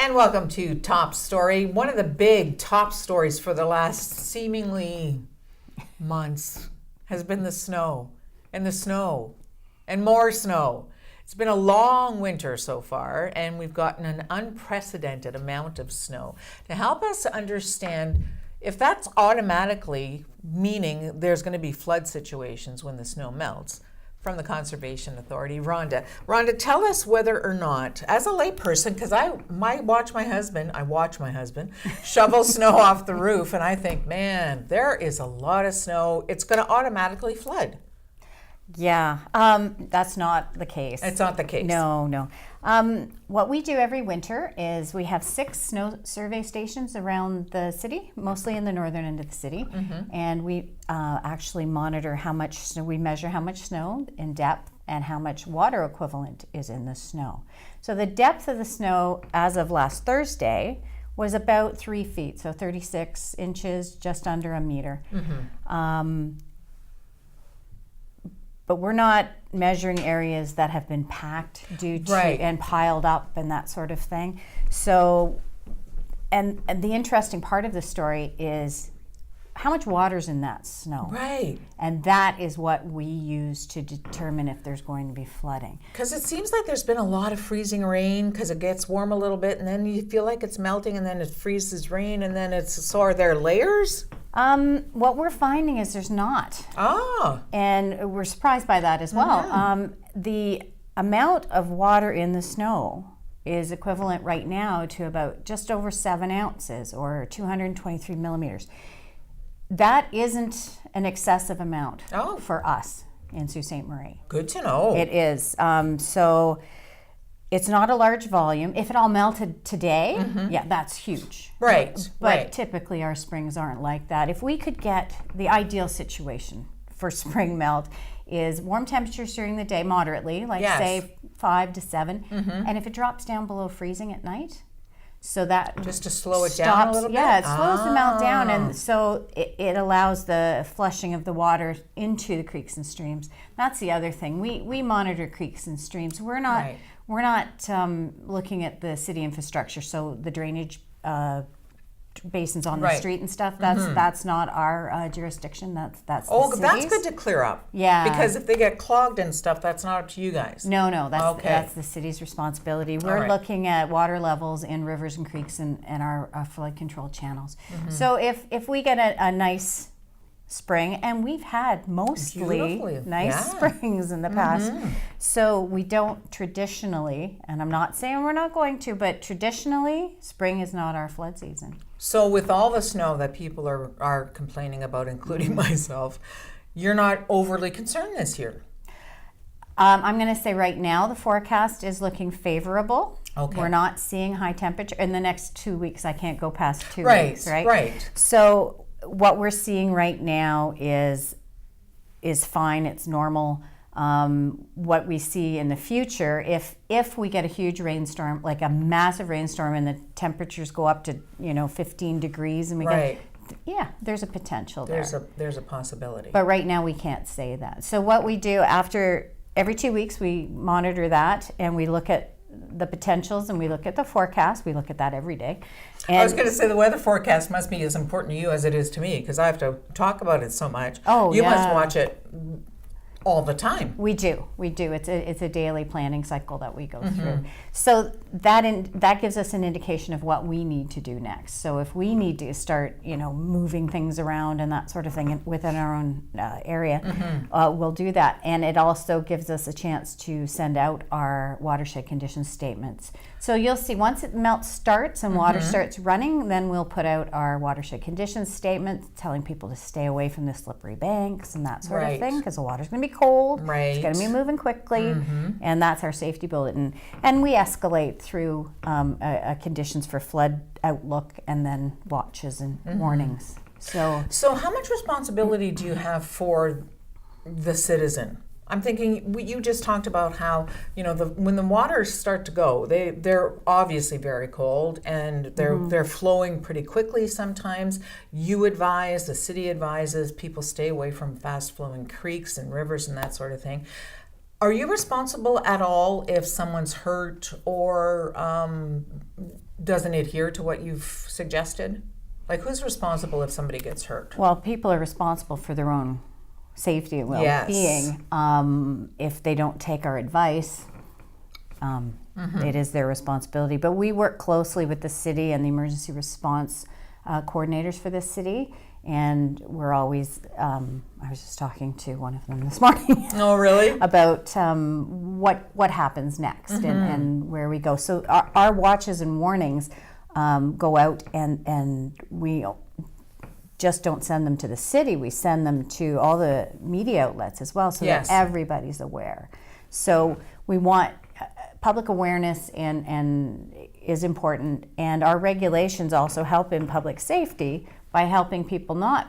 And welcome to Top Story. One of the big top stories for the last seemingly months has been the snow and more snow. It's been a long winter so far, and we've gotten an unprecedented amount of snow. To help us understand if that's automatically meaning there's going to be flood situations when the snow melts, from the Conservation Authority, Rhonda. Rhonda, tell us whether or not, as a layperson, because I watch my husband shovel snow off the roof, and I think, man, there is a lot of snow. It's going to automatically flood. Yeah, that's not the case. It's not the case. No. What we do every winter is we have 6 snow survey stations around the city, mostly in the northern end of the city, and we actually monitor how much snow, we measure how much snow in depth and how much water equivalent is in the snow. So the depth of the snow as of last Thursday was about 3 feet, so 36 inches, just under a meter. But we're not measuring areas that have been packed due to and piled up and that sort of thing. So, and the interesting part of the story is how much water's in that snow. Right. And that is what we use to determine if there's going to be flooding. Because it seems like there's been a lot of freezing rain because it gets warm a little bit and then you feel like it's melting and then it freezes rain and then so are there layers? What we're finding is there's not. And we're surprised by that as well. The amount of water in the snow is equivalent right now to about just over 7 ounces or 223 millimeters. That isn't an excessive amount for us in Sault Ste. Marie. Good to know. It is. So it's not a large volume. If it all melted today, yeah, that's huge. But typically our springs aren't like that. If we could get the ideal situation for spring melt is warm temperatures during the day, moderately, like say 5 to 7, and if it drops down below freezing at night, so that just to slow it down a little bit? Yeah, it slows the melt down, and so it allows the flushing of the water into the creeks and streams. That's the other thing. We monitor creeks and streams. We're not looking at the city infrastructure, so the drainage basins on the street and stuff. That's not our jurisdiction. That's the city's. That's good to clear up. Yeah, because if they get clogged and stuff, that's not up to you guys. No, that's the city's responsibility. We're looking at water levels in rivers and creeks and our flood control channels. So if we get a nice spring, and we've had mostly nice springs in the past, so we don't traditionally, and I'm not saying we're not going to, but traditionally spring is not our flood season. So with all the snow that people are complaining about, including myself, you're not overly concerned this year? I'm going to say right now the forecast is looking favorable. Okay. We're not seeing high temperature in the next 2 weeks. I can't go past 2 weeks, right? Right. So what we're seeing right now is fine. It's normal. What we see in the future, if we get a huge rainstorm, like a massive rainstorm, and the temperatures go up to 15 degrees, and we get there's a potential there. There's a possibility. But right now we can't say that. So what we do after every 2 weeks, we monitor that and we look at the potentials and we look at the forecast. We look at that every day. And I was going to say the weather forecast must be as important to you as it is to me because I have to talk about it so much. You must watch it all the time. We do. It's a daily planning cycle that we go through. So that gives us an indication of what we need to do next. So if we need to start, moving things around and that sort of thing within our own area, we'll do that. And it also gives us a chance to send out our watershed condition statements. So you'll see once it melt starts and water starts running, then we'll put out our watershed condition statement telling people to stay away from the slippery banks and that sort of thing because the water's going to be cold. It's going to be moving quickly, and that's our safety bulletin. And we escalate through conditions for flood outlook and then watches and warnings. So how much responsibility do you have for the citizen? I'm thinking, you just talked about how, when the waters start to go, they're obviously very cold and they're flowing pretty quickly sometimes. You advise, the city advises, people stay away from fast flowing creeks and rivers and that sort of thing. Are you responsible at all if someone's hurt or doesn't adhere to what you've suggested? Like, who's responsible if somebody gets hurt? Well, people are responsible for their own safety and well-being. If they don't take our advice, it is their responsibility. But we work closely with the city and the emergency response coordinators for this city. And we're always, I was just talking to one of them this morning. Oh, really? About what happens next and where we go. So our watches and warnings go out, and we just don't send them to the city. We send them to all the media outlets as well, so that everybody's aware. So we want public awareness and is important, and our regulations also help in public safety by helping people not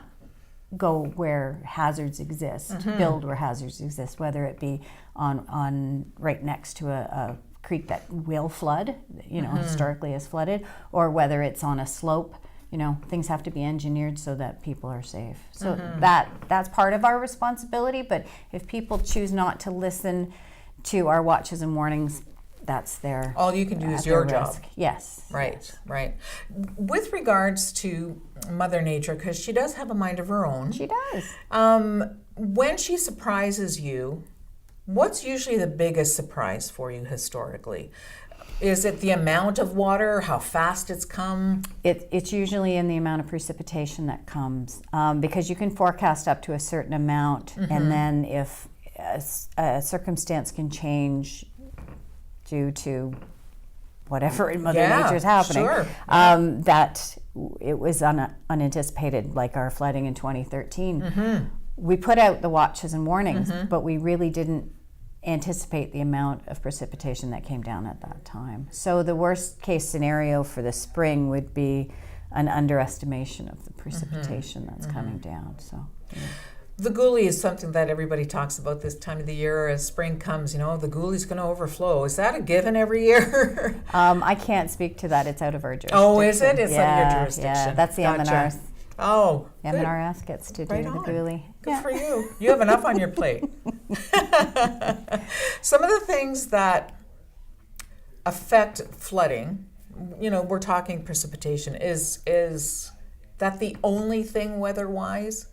go where hazards exist, build where hazards exist, whether it be on right next to a creek that will flood, historically has flooded, or whether it's on a slope. Things have to be engineered so that people are safe. So that's part of our responsibility, but if people choose not to listen to our watches and warnings, that's their all you can do is your job. Yes. Right. With regards to Mother Nature, because she does have a mind of her own. She does. When she surprises you, what's usually the biggest surprise for you historically? Is it the amount of water, how fast it's come? It's usually in the amount of precipitation that comes, because you can forecast up to a certain amount, and then if a circumstance can change due to whatever in Mother Nature is happening, that it was unanticipated, like our flooding in 2013. We put out the watches and warnings, but we really didn't anticipate the amount of precipitation that came down at that time. So the worst case scenario for the spring would be an underestimation of the precipitation that's coming down. So. Yeah. The Goulee is something that everybody talks about this time of the year. As spring comes, the Goulee's going to overflow. Is that a given every year? I can't speak to that. It's out of our jurisdiction. Oh, is it? It's out of your jurisdiction. Yeah, that's the MNRS. Oh, MNRS gets to do the Goulee. Good for you. You have enough on your plate. Some of the things that affect flooding, we're talking precipitation. Is that the only thing weather-wise?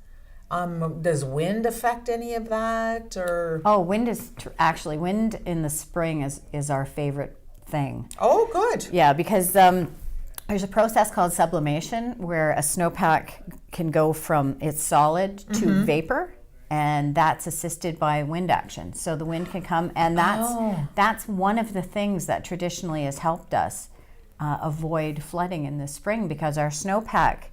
Does wind affect any of that, or? Oh, wind is actually wind in the spring is our favorite thing. Oh, good. Yeah, because there's a process called sublimation where a snowpack can go from it's solid to vapor, and that's assisted by wind action. So the wind can come, and that's one of the things that traditionally has helped us avoid flooding in the spring, because our snowpack,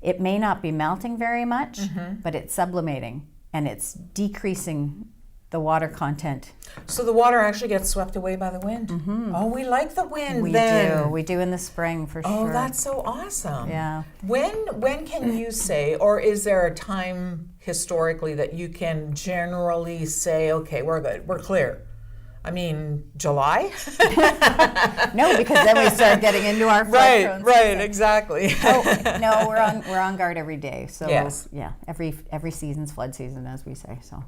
it may not be melting very much, but it's sublimating, and it's decreasing the water content. So the water actually gets swept away by the wind? Oh, we like the wind We do in the spring for sure. Oh, that's so awesome. Yeah. When can you say, or is there a time historically that you can generally say, okay, we're good, we're clear? I mean, July? No, because then we start getting into our flood right, exactly. No, we're on guard every day. So yeah, every season's flood season, as we say. So,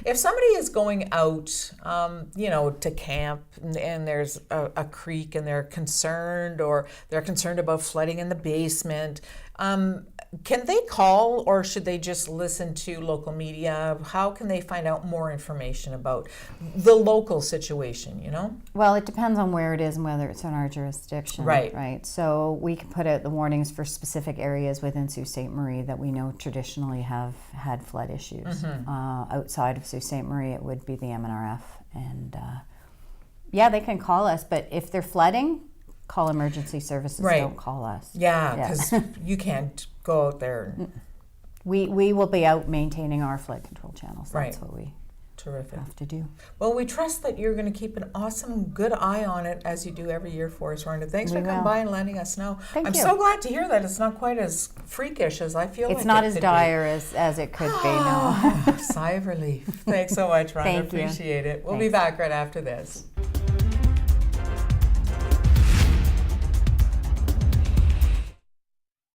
if somebody is going out, to camp, and there's a creek, and they're concerned about flooding in the basement, can they call, or should they just listen to local media? How can they find out more information about the local situation, Well, it depends on where it is and whether it's in our jurisdiction. Right. So we can put out the warnings for specific areas within Sault Ste. Marie that we know traditionally have had flood issues. Outside of Sault Ste. Marie, it would be the MNRF. And they can call us, but if they're flooding, call emergency services. Don't call us. Yeah, because you can't go out there. We will be out maintaining our flood control channels. That's what we have to do. Well, we trust that you're going to keep an awesome, good eye on it, as you do every year for us, Rhonda. Thanks for coming by and letting us know. Thank you. I'm so glad to hear that it's not quite as freakish as I feel like it It's not as could dire as it could be, no. Sigh of relief. Thanks so much, Rhonda. Thank you. Appreciate it. We'll be back right after this.